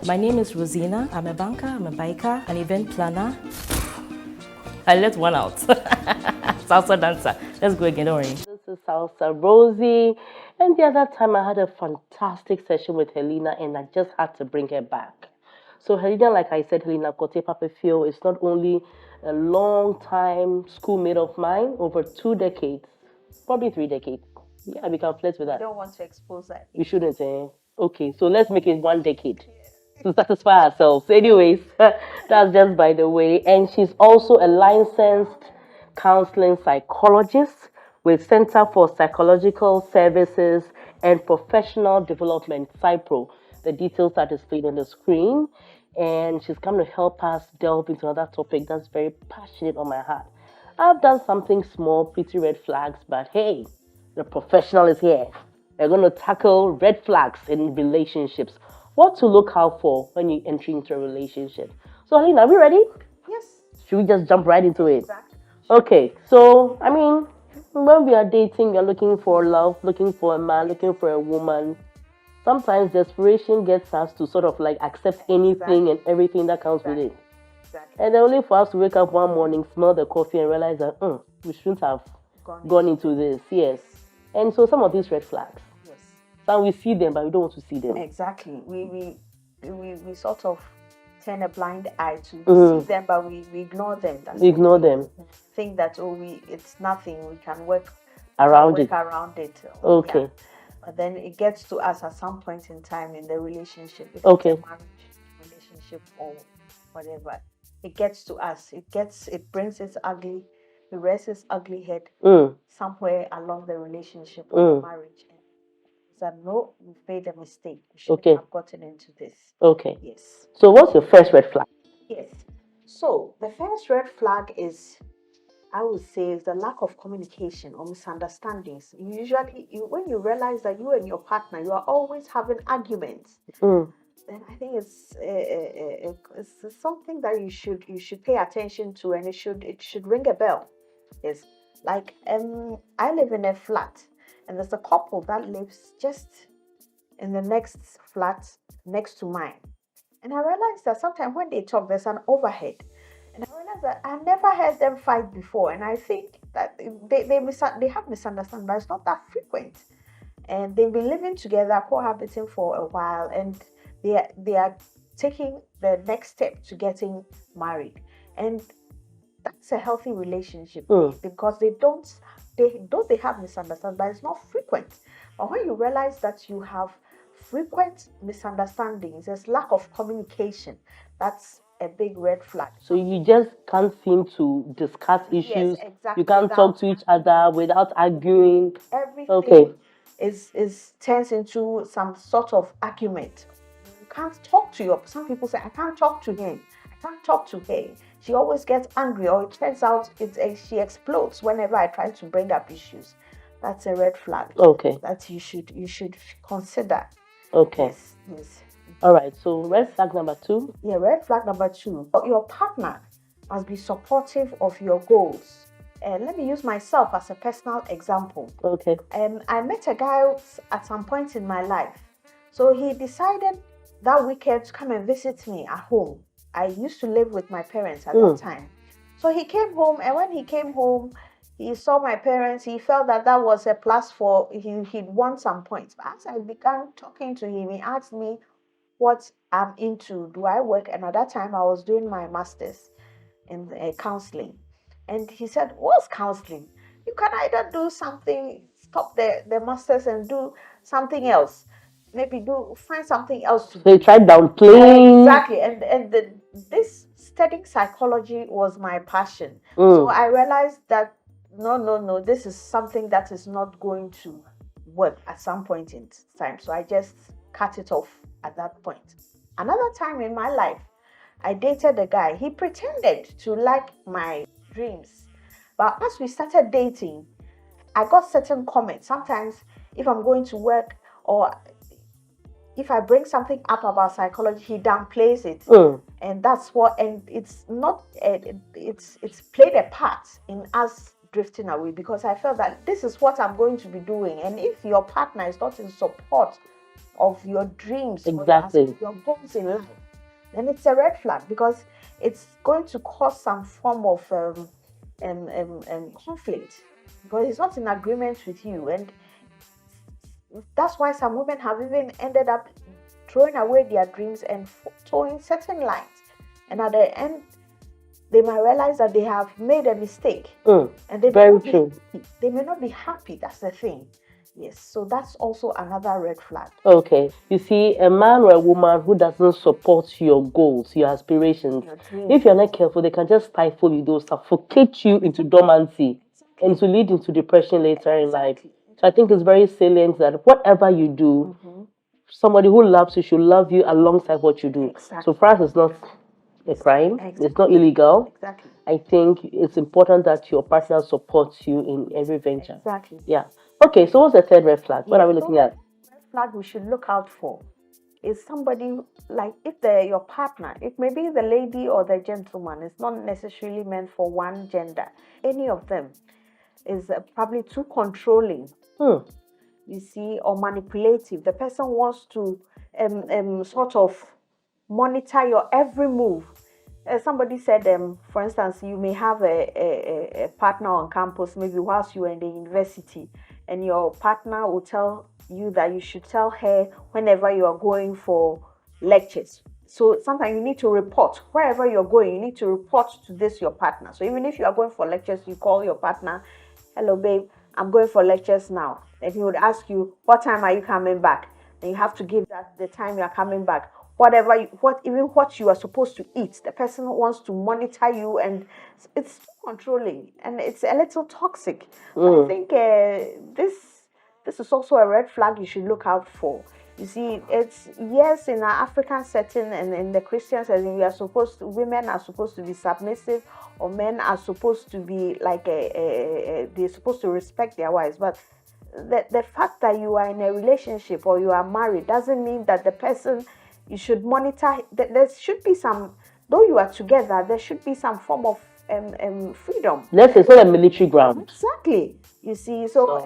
My name is Rosina. I'm a banker, I'm a biker, an event planner. I let one out. Salsa dancer. Let's go again, don't worry. This is salsarozie. And the other time I had a fantastic session with Helena and I just had to bring her back. So Helena, like I said, Helena Kote Papefio is not only a long time schoolmate of mine, over 2 decades, probably 3 decades. Yeah, we can flirt with that. I don't want to expose that. We shouldn't, eh? Okay, so let's make it 1 decade to satisfy ourselves. Anyways, that's just by the way. And she's also a licensed counseling psychologist with Center for Psychological Services and Professional Development, CyPro. The details are displayed on the screen. And she's come to help us delve into another topic that's very passionate on my heart. I've done something small, pretty red flags, but hey, the professional is here. We're going to tackle red flags in relationships. What to look out for when you enter into a relationship. So, Helena, are we ready? Yes. Should we just jump right into it? Exactly. Okay, so, when we are dating, we are looking for love, looking for a man, looking for a woman. Sometimes desperation gets us to sort of like accept anything and everything that comes with it. Exactly. And then only for us to wake up one morning, smell the coffee, and realize that we shouldn't have gone into this. Yes. And so some of these red flags. Yes. Some we see them, but we don't want to see them. Exactly. We sort of turn a blind eye to see them, but we ignore them. We ignore them. Think that it's nothing. We can work around it. Okay. Yeah. But then it gets to us at some point in time in the relationship. If okay. It's a marriage relationship or whatever. It gets to us. It brings its ugly. It rests its ugly head somewhere along the relationship or the marriage. And so no, we've made a mistake. We shouldn't have gotten into this. Okay. Yes. So what's your first red flag? Yes. So the first red flag is, I would say, is the lack of communication or misunderstandings. Usually, when you realize that you and your partner, you are always having arguments, then I think it's something that you should pay attention to, and it should ring a bell. It's like I live in a flat, and there's a couple that lives just in the next flat next to mine, and I realized that sometimes when they talk, there's an overhead. And I realized that I never heard them fight before, and I think that they have misunderstanding, but it's not that frequent. And they've been living together, cohabiting for a while, and they are taking the next step to getting married, and that's a healthy relationship because they have misunderstanding, but it's not frequent. But when you realize that you have frequent misunderstandings, there's lack of communication. That's a big red flag. So you just can't seem to discuss issues. Yes, exactly. You can't talk to each other without arguing. Everything is turns into some sort of argument. You can't talk to some people say, I can't talk to him. I can't talk to her. She always gets angry, or it turns out she explodes whenever I try to bring up issues. That's a red flag. Okay. That you should consider. Okay. Yes. All right, so red flag number 2. Yeah, red flag number 2. Your partner must be supportive of your goals. Let me use myself as a personal example. Okay. I met a guy at some point in my life. So he decided that weekend to come and visit me at home. I used to live with my parents at that time. So he came home, and when he came home, he saw my parents. He felt that was a plus for him. He'd won some points. But as I began talking to him, he asked me what I'm into. Do I work? And at that time, I was doing my master's in counseling. And he said, what's counseling? You can either do something, stop the master's and do something else. Maybe find something else to do. They tried downplaying. Exactly. And this studying psychology was my passion. So I realized that no, this is something that is not going to work at some point in time. So I just cut it off at that point. Another time in my life, I dated a guy. He pretended to like my dreams. But as we started dating, I got certain comments. Sometimes if I'm going to work or if I bring something up about psychology, he downplays it. And it's not, it's played a part in us drifting away, because I felt that this is what I'm going to be doing. And if your partner is not in support of your dreams or Exactly. your goals in life, then it's a red flag, because it's going to cause some form of conflict, because it's not in agreement with you. And that's why some women have even ended up throwing away their dreams and towing certain lines. And at the end, they might realize that they have made a mistake. And they Very true. They may not be happy. That's the thing. Yes. So that's also another red flag. Okay. You see, a man or a woman who doesn't support your goals, your aspirations, if you're not careful, they can just stifle you, they'll suffocate you into dormancy and to lead into depression later in life. So I think it's very salient that whatever you do, somebody who loves you should love you alongside what you do. So for us, it's not a crime. It's not illegal. Exactly. I think it's important that your partner supports you in every venture. Exactly. Yeah. Okay, so what's the third red flag? What are we looking at? Red flag we should look out for is somebody, like, if your partner, it may be the lady or the gentleman, it's not necessarily meant for one gender. Any of them is probably too controlling. You see, or manipulative. The person wants to sort of monitor your every move. Somebody said, for instance, you may have a partner on campus, maybe whilst you are in the university, and your partner will tell you that you should tell her whenever you are going for lectures. So sometimes you need to report wherever you're going. You need to report to your partner. So even if you are going for lectures, you call your partner, "Hello, babe, I'm going for lectures now." And he would ask you, "What time are you coming back?" And you have to give that the time you are coming back. Even what you are supposed to eat, the person wants to monitor you, and it's controlling, and it's a little toxic. So I think this is also a red flag you should look out for. You see, it's, yes, in our African setting and in the Christian setting, women are supposed to be submissive, or men are supposed to be like they're supposed to respect their wives. But the fact that you are in a relationship or you are married doesn't mean that the person you should monitor. There should be some, though you are together, there should be some form of freedom. Let's say it's not a military ground. Exactly. You see, so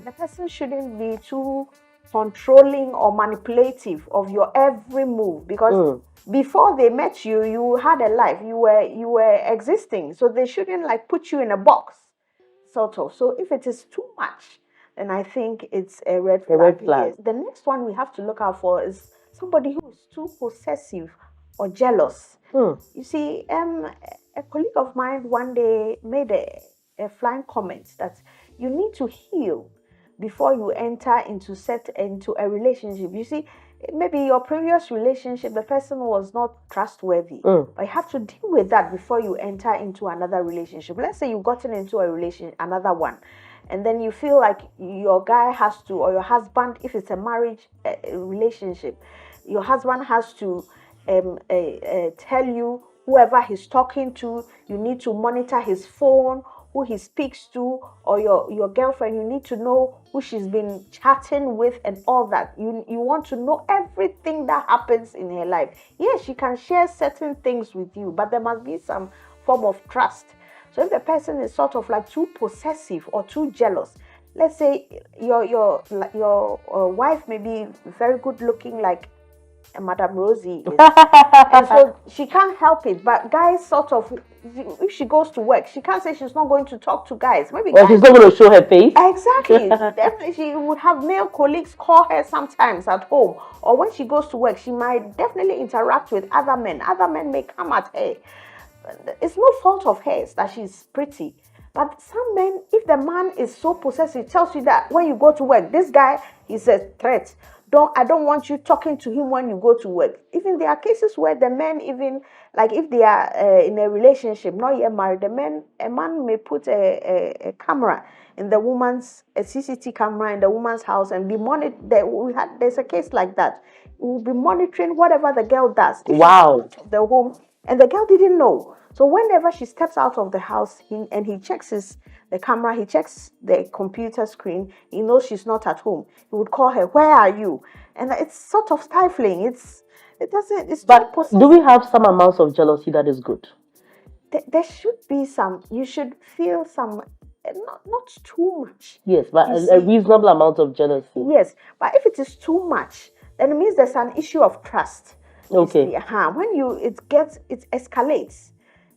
the person shouldn't be too controlling or manipulative of your every move, because before they met you, you had a life, you were existing, so they shouldn't like put you in a box, sort of. So if it is too much, then I think it's a red flag. Yes. The next one we have to look out for is somebody who is too possessive or jealous. You see, a colleague of mine one day made a flying comment that you need to heal before you enter into a relationship. You see, maybe your previous relationship, the person was not trustworthy, but you have to deal with that before you enter into another relationship. Let's say you've gotten into another one, and then you feel like your guy has to, or your husband, if it's a marriage relationship, your husband has to tell you whoever he's talking to, you need to monitor his phone, who he speaks to, or your girlfriend, you need to know who she's been chatting with and all that. You want to know everything that happens in her life. Yes, she can share certain things with you, but there must be some form of trust. So if the person is sort of like too possessive or too jealous, let's say your wife may be very good looking, like Madame Rosie is. And so she can't help it. But guys, sort of, if she goes to work, she can't say she's not going to talk to guys. Maybe Or she's not going to show her face. Exactly. Definitely, she would have male colleagues call her sometimes at home, or when she goes to work, she might definitely interact with other men. Other men may come at her. It's no fault of hers that she's pretty. But some men, if the man is so possessive, tells you that when you go to work, this guy is a threat. I don't want you talking to him when you go to work. Even there are cases where the men, even like if they are in a relationship, not yet married, a man may put a camera in the woman's, a CCTV camera in the woman's house, and be monitored. There's a case like that. We will be monitoring whatever the girl does. Wow. The home, and the girl didn't know. So whenever she steps out of the house, he checks the camera, he checks the computer screen, he knows she's not at home. He would call her, "Where are you?" And it's sort of stifling. It's But do we have some amounts of jealousy that is good? There should be some. You should feel some, not too much. Yes, but a reasonable amount of jealousy. Yes, but if it is too much, then it means there's an issue of trust. You Okay. see, when it escalates.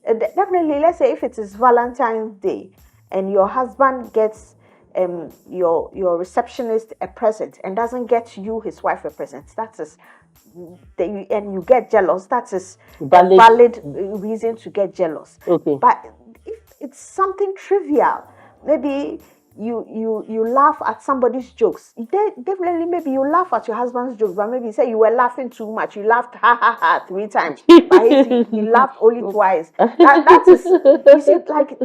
Definitely, let's say if it is Valentine's Day and your husband gets your receptionist a present and doesn't get you his wife a present, that is and you get jealous, that is a Valid. valid reason to get jealous. Okay. But if it's something trivial, maybe you laugh at somebody's jokes. Definitely, maybe you laugh at your husband's jokes, but maybe you say you were laughing too much. You laughed ha ha ha 3 times, but he laughed only twice. That is, you see, like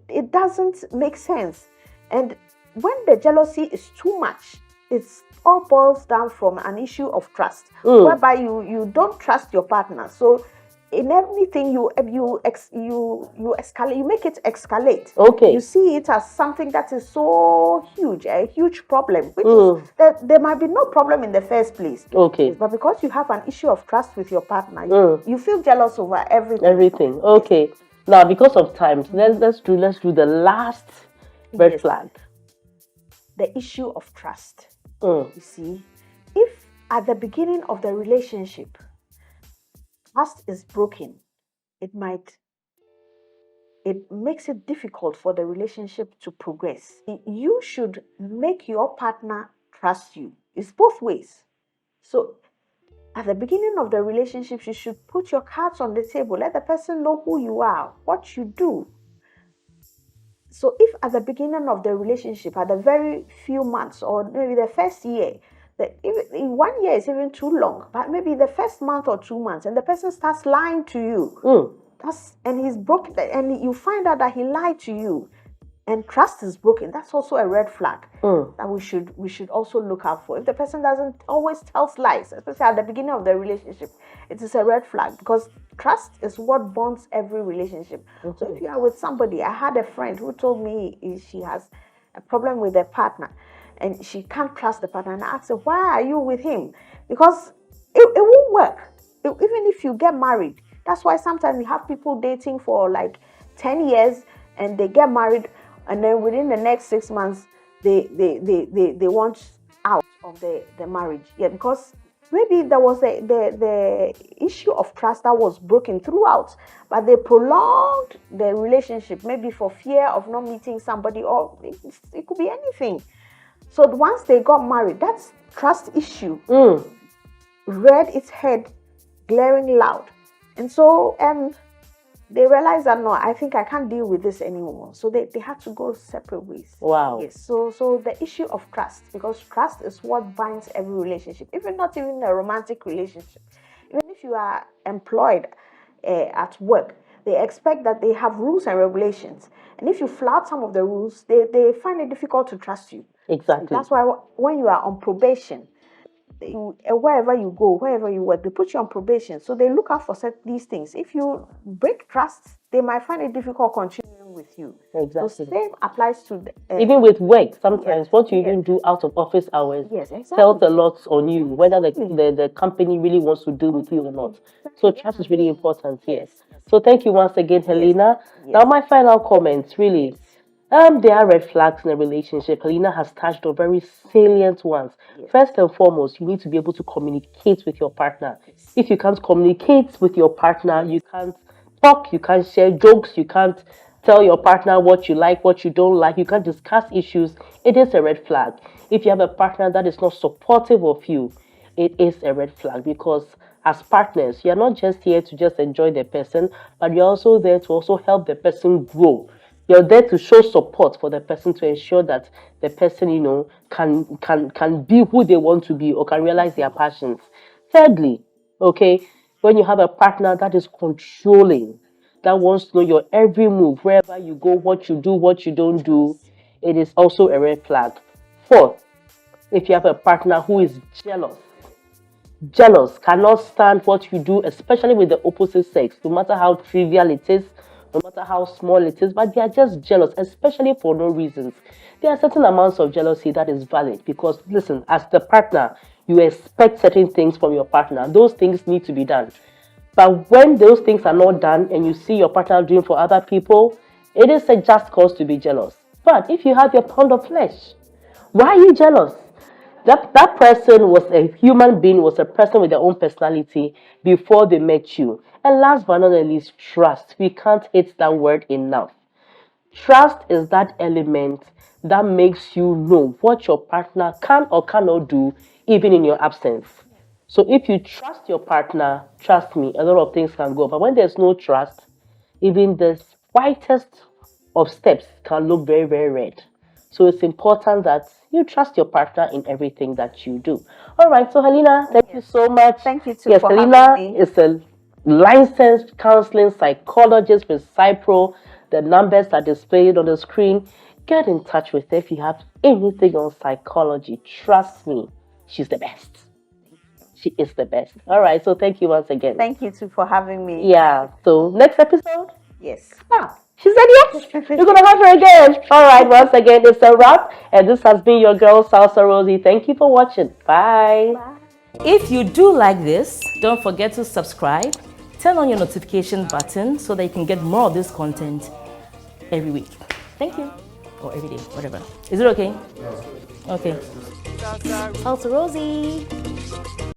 it doesn't make sense. And when the jealousy is too much, it's all boils down from an issue of trust, whereby you don't trust your partner. So in everything you escalate, you make it escalate. Okay. You see it as something that is so huge, a huge problem, which is that there might be no problem in the first place. Okay. But because you have an issue of trust with your partner, you feel jealous over everything. Everything. Okay. Yes. Now, because of time, let's do the last red flag. The issue of trust. You see, if at the beginning of the relationship trust is broken, it makes it difficult for the relationship to progress. You should make your partner trust you. It's both ways. So at the beginning of the relationship, you should put your cards on the table. Let the person know who you are, what you do. So if at the beginning of the relationship, at the very few months or maybe the first year, in 1 year is even too long, but maybe the first month or 2 months, and the person starts lying to you, and he's broken, and you find out that he lied to you, and trust is broken, that's also a red flag that we should also look out for. If the person doesn't always tells lies, especially at the beginning of the relationship, it is a red flag, because trust is what bonds every relationship. So if you are with somebody, I had a friend who told me she has a problem with her partner and she can't trust the partner, and I asked her, why are you with him? Because it won't work. Even if you get married, that's why sometimes we have people dating for like 10 years and they get married, and then within the next 6 months they want out of the marriage. Because maybe there was the issue of trust that was broken throughout, but they prolonged the relationship, maybe for fear of not meeting somebody, or it could be anything. So once they got married, that's trust issue reared its head, glaring loud. And so they realized that, no, I think I can't deal with this anymore. So they had to go separate ways. Wow. Yes. So the issue of trust, because trust is what binds every relationship, not even a romantic relationship. Even if you are employed at work, they expect that they have rules and regulations. And if you flout some of the rules, they find it difficult to trust you. Exactly. So that's why when you are on probation, wherever you go, wherever you work, they put you on probation. So they look out for these things. If you break trust, they might find it difficult continuing with you. Exactly. So same applies to even with work. Sometimes what you even do out of office hours tells a lot on you, whether the company really wants to deal with you or not. So trust is really important here. So thank you once again, Helena. Now my final comments, really. There are red flags in a relationship. Helena has touched on very salient ones. First and foremost, you need to be able to communicate with your partner. If you can't communicate with your partner, you can't talk, you can't share jokes, you can't tell your partner what you like, what you don't like, you can't discuss issues. It is a red flag. If you have a partner that is not supportive of you, it is a red flag, because as partners, you're not just here to just enjoy the person, but you're also there to also help the person grow. You're there to show support for the person, to ensure that the person, can be who they want to be, or can realize their passions. Thirdly, okay, when you have a partner that is controlling, that wants to know your every move, wherever you go, what you do, what you don't do, it is also a red flag. Fourth, if you have a partner who is jealous, cannot stand what you do, especially with the opposite sex, no matter how trivial it is, no matter how small it is, but they are just jealous, especially for no reasons. There are certain amounts of jealousy that is valid, because, listen, as the partner, you expect certain things from your partner. Those things need to be done. But when those things are not done and you see your partner doing for other people, it is a just cause to be jealous. But if you have your pound of flesh, why are you jealous? That person was a human being, was a person with their own personality before they met you. And last but not least, trust. We can't hit that word enough. Trust is that element that makes you know what your partner can or cannot do, even in your absence. So if you trust your partner, trust me, a lot of things can go. But when there's no trust, even the whitest of steps can look very, very red. So it's important that you trust your partner in everything that you do. All right, so Helena, thank you Yes. so much. Thank you too Yes, for having Helena me. is a licensed counseling psychologist with Cypro. The numbers are displayed on the screen. Get in touch with her if you have anything on psychology. Trust me, she's the best. She is the best. All right, so thank you once again. Thank you too for having me. Yeah, so next episode. Yes. Ah, she said yes. You're gonna have her again. All right, once again, it's a wrap, and this has been your girl Salsa Rosie. Thank you for watching. Bye. Bye. If you do like this, don't forget to subscribe, turn on your notification button so that you can get more of this content every week. Thank you. Or every day, whatever. Is it okay? Okay. Salsa Rosie.